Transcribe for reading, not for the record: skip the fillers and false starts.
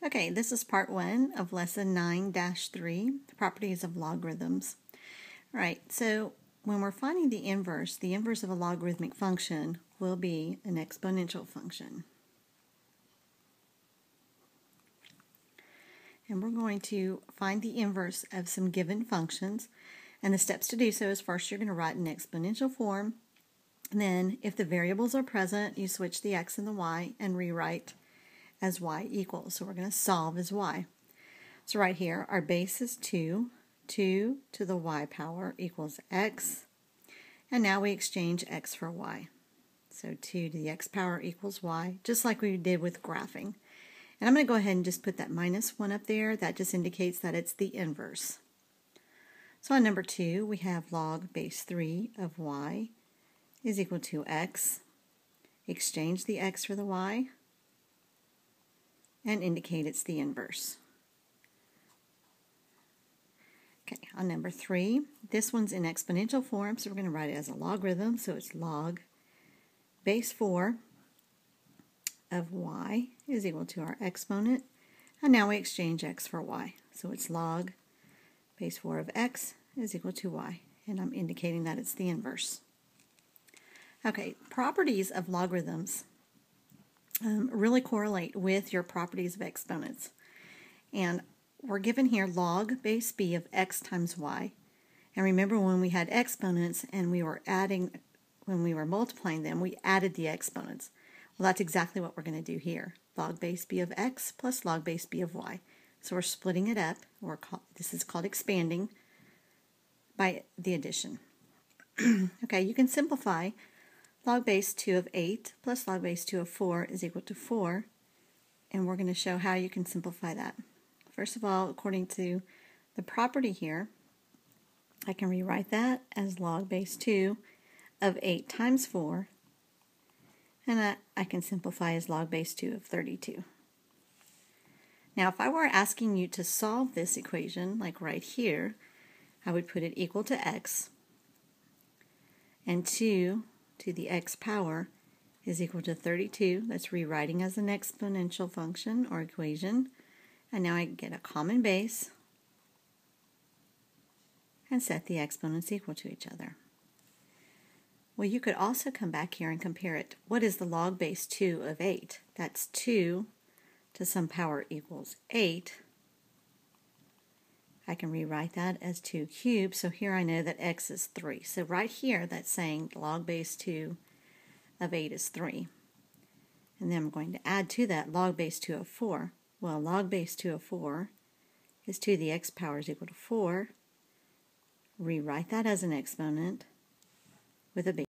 Okay, this is part 1 of lesson 9-3, the properties of logarithms. All right, so when we're finding the inverse of a logarithmic function will be an exponential function. And we're going to find the inverse of some given functions. And the steps to do so is first you're going to write in exponential form. And then if the variables are present, you switch the x and the y and rewrite as y equals. So we're going to solve as y. So right here, our base is 2. 2 to the y power equals x. And now we exchange x for y. So 2 to the x power equals y, just like we did with graphing. And I'm going to go ahead and just put that minus 1 up there. That just indicates that it's the inverse. So on number 2, we have log base 3 of y is equal to x. Exchange the x for the y and indicate it's the inverse. Okay, on number 3, this one's in exponential form, so we're going to write it as a logarithm. So it's log base 4 of y is equal to our exponent, and now we exchange x for y. So it's log base 4 of x is equal to y, and I'm indicating that it's the inverse. Okay, properties of logarithms really correlate with your properties of exponents. And we're given here log base b of x times y. And remember when we had exponents and we were when we were multiplying them, we added the exponents. Well, that's exactly what we're going to do here. Log base b of x plus log base b of y. So we're splitting it up, this is called expanding, by the addition. Okay, you can simplify. Log base 2 of 8 plus log base 2 of 4 is equal to 4, and we're going to show how you can simplify that. First of all, according to the property here, I can rewrite that as log base 2 of 8 times 4, and I can simplify as log base 2 of 32. Now, if I were asking you to solve this equation, like right here, I would put it equal to x, and 2 to the x power is equal to 32. That's rewriting as an exponential function or equation. And now I get a common base and set the exponents equal to each other. Well, you could also come back here and compare it. What is the log base 2 of 8? That's 2 to some power equals 8. I can rewrite that as 2 cubed, so here I know that x is 3. So right here, that's saying log base 2 of 8 is 3. And then I'm going to add to that log base 2 of 4. Well, log base 2 of 4 is 2 to the x power is equal to 4. Rewrite that as an exponent with a base.